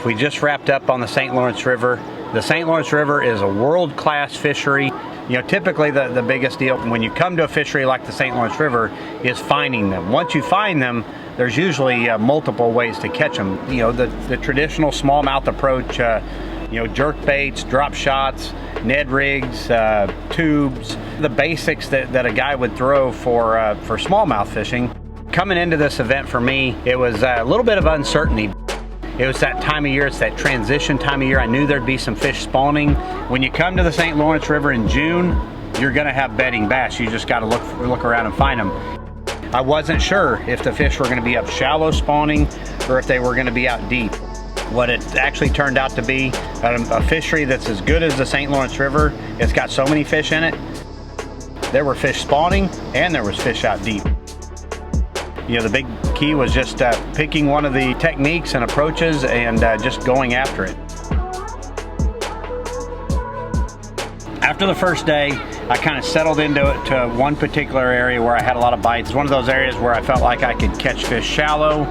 We just wrapped up on the St. Lawrence River. The St. Lawrence River is a world-class fishery. You know, typically the biggest deal when you come to a fishery like the St. Lawrence River is finding them. Once you find them, there's usually multiple ways to catch them. You know, the traditional smallmouth approach, you know, jerk baits, drop shots, Ned rigs, tubes, the basics that a guy would throw for smallmouth fishing. Coming into this event for me, it was a little bit of uncertainty. It was that time of year, it's that transition time of year. I knew there'd be some fish spawning. When you come to the St. Lawrence River in June, you're gonna have bedding bass. You just gotta look around and find them. I wasn't sure if the fish were gonna be up shallow spawning or if they were gonna be out deep. What it actually turned out to be, a fishery that's as good as the St. Lawrence River. It's got so many fish in it. There were fish spawning and there was fish out deep. You know, the big key was just picking one of the techniques and approaches and just going after it. After the first day, I kind of settled into one particular area where I had a lot of bites. One of those areas where I felt like I could catch fish shallow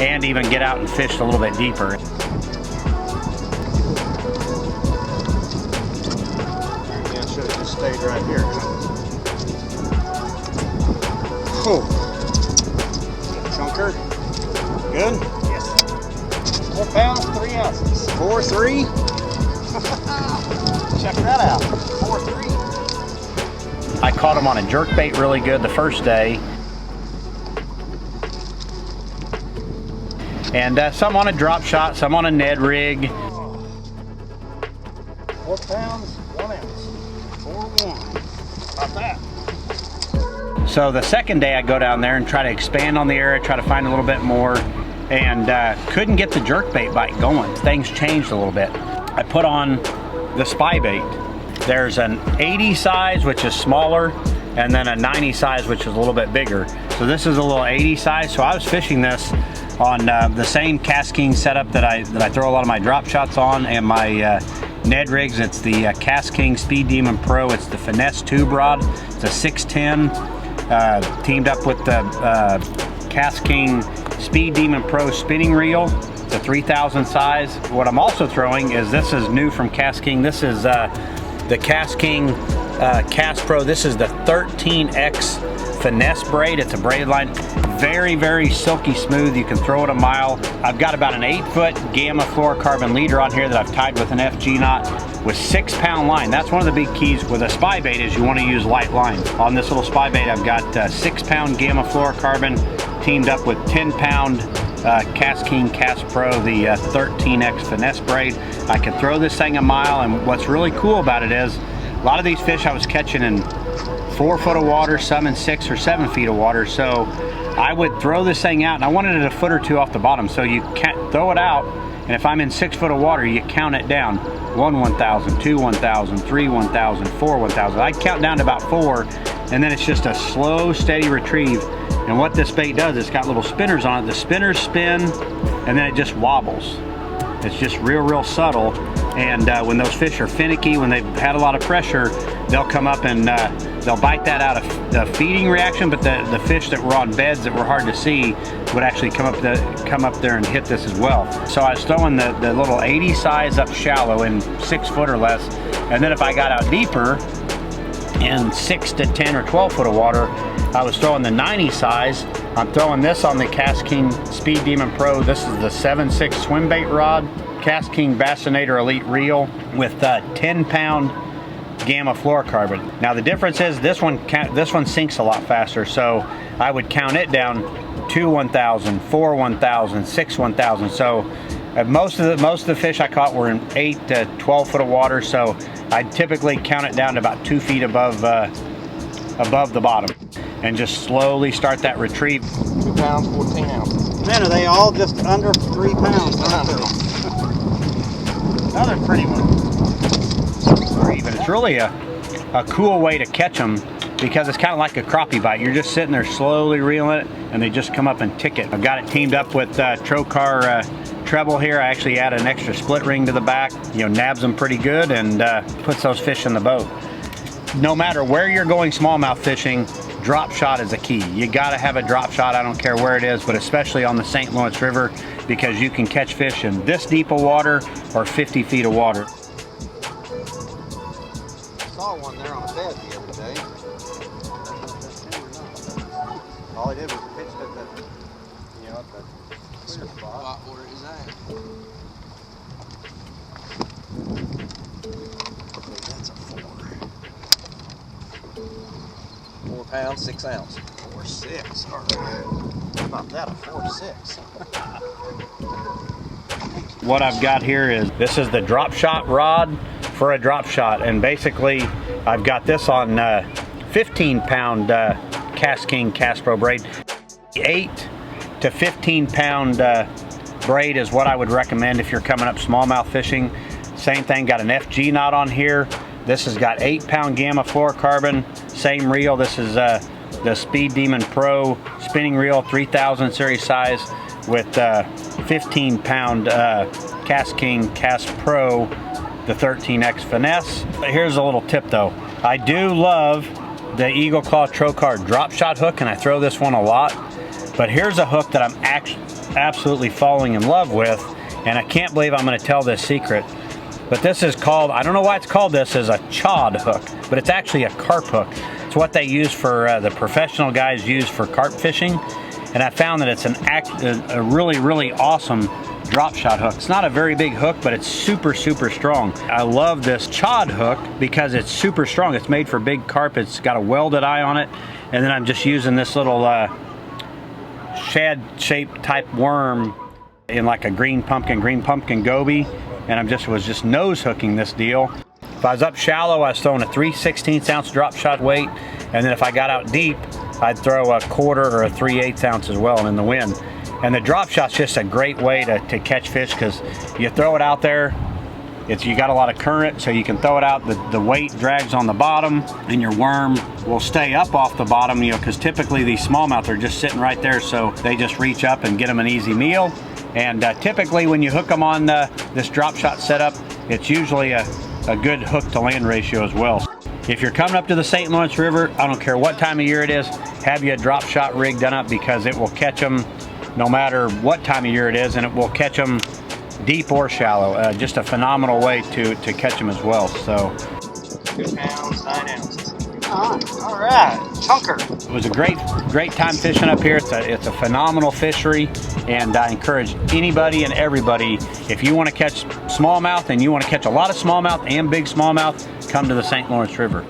and even get out and fish a little bit deeper. Yeah, should have just stayed right here. Oh. Chunker. Good? Yes. 4 pounds, 3 ounces. 4-3? Check that out. 4-3. I caught them on a jerkbait really good the first day. And some on a drop shot, some on a Ned rig. 4 pounds, 1 ounce. 4-1. About that. So the second day I go down there and try to expand on the area, try to find a little bit more, and couldn't get the jerkbait bite going. Things changed a little bit. I put on the spy bait. There's an 80 size, which is smaller, and then a 90 size, which is a little bit bigger. So this is a little 80 size. So I was fishing this on the same Cast King setup that I throw a lot of my drop shots on and my Ned rigs. It's the Cast King Speed Demon Pro. It's the Finesse tube rod. It's a 610. Teamed up with the Cast King Speed Demon Pro spinning reel. It's a 3000 size. What I'm also throwing is, this is new from Cast King. This is the Cast King Cast Pro. This is the 13X finesse braid. It's a braided line. Very, very silky smooth. You can throw it a mile. I've got about an 8-foot gamma fluorocarbon leader on here that I've tied with an FG knot with 6-pound line. That's one of the big keys with a spy bait, is you want to use light line. On this little spy bait, I've got 6-pound gamma fluorocarbon teamed up with 10-pound Cast King Cast Pro, the 13X finesse braid. I can throw this thing a mile, and what's really cool about it is a lot of these fish I was catching in 4 foot of water, some in 6 or 7 feet of water. So I would throw this thing out, and I wanted it a foot or two off the bottom. So you can't throw it out, and if I'm in 6 foot of water, you count it down. 1 1000, 2 1000, 3 1000, 4 1000. I'd count down to about 4, and then it's just a slow, steady retrieve. And what this bait does, it's got little spinners on it. The spinners spin, and then it just wobbles. It's just real subtle. And when those fish are finicky, when they've had a lot of pressure, they'll come up and they'll bite that out of the feeding reaction, but the fish that were on beds that were hard to see would actually come up there and hit this as well. So I was throwing the little 80 size up shallow in 6 foot or less, and then if I got out deeper in 6 to 10 or 12 foot of water, I was throwing the 90 size. I'm throwing this on the Cast King Speed Demon Pro. This is the 7.6 swim bait rod, Cast King Bassinator Elite reel with 10-pound gamma fluorocarbon. Now the difference is this one sinks a lot faster, so I would count it down 2 1000, 4 1000, 6 1000. So most of the fish I caught were in 8 to 12 foot of water, so I'd typically count it down to about 2 feet above the bottom, and just slowly start that retrieve. 2 pounds, 14 ounces. Man, are they all just under 3 pounds? Another pretty one. But it's really a cool way to catch them, because it's kind of like a crappie bite. You're just sitting there slowly reeling it, and they just come up and tick it. I've got it teamed up with Trocar treble here. I actually add an extra split ring to the back. You know, nabs them pretty good and puts those fish in the boat. No matter where you're going smallmouth fishing, drop shot is a key. You gotta have a drop shot, I don't care where it is, but especially on the St. Lawrence River, because you can catch fish in this deep of water or 50 feet of water. I saw one there on a bed the other day. All I did was pitch it at the, you know, at the clear spot. Where is that? Okay, that's a 4 pounds, 6 ounce. 4.6. All right. How about that? A 4.6. What I've got here is, this is the drop shot rod for a drop shot, and basically I've got this on 15 pound Cast King Cast Pro braid. 8 to 15 pound braid is what I would recommend if you're coming up smallmouth fishing. Same thing, got an FG knot on here. This has got 8 pound gamma fluorocarbon, same reel. This is the Speed Demon Pro spinning reel, 3000 series size, with 15 pound Cast King Cast Pro, the 13X finesse. Here's a little tip though. I do love the Eagle Claw Trocar drop shot hook, and I throw this one a lot. But here's a hook that I'm absolutely falling in love with, and I can't believe I'm going to tell this secret. But this is called, I don't know why it's called this, as a chod hook, but it's actually a carp hook. It's what they use for, the professional guys use for carp fishing. And I found that it's a really, really awesome drop shot hook. It's not a very big hook, but it's super, super strong. I love this chod hook because it's super strong. It's made for big carp. It's got a welded eye on it. And then I'm just using this little shad-shaped type worm in like a green pumpkin goby. And was just nose hooking this deal. If I was up shallow, I was throwing a 3/16 ounce drop shot weight. And then if I got out deep, I'd throw a 1/4 or a 3/8 ounce as well, and in the wind. And the drop shot's just a great way to catch fish, because you throw it out there, you got a lot of current, so you can throw it out, the weight drags on the bottom, and your worm will stay up off the bottom, you know, because typically these smallmouth are just sitting right there, so they just reach up and get them an easy meal. And typically when you hook them on this drop shot setup, it's usually a good hook to land ratio as well. If you're coming up to the St. Lawrence River, I don't care what time of year it is, have you a drop shot rig done up, because it will catch them no matter what time of year it is, and it will catch them deep or shallow. Just a phenomenal way to catch them as well. So 2 pounds, 9 ounces. All right, chunker. it was a great time fishing up here. It's a phenomenal fishery, and I encourage anybody and everybody, if you want to catch smallmouth and you want to catch a lot of smallmouth and big smallmouth, come to the St. Lawrence River.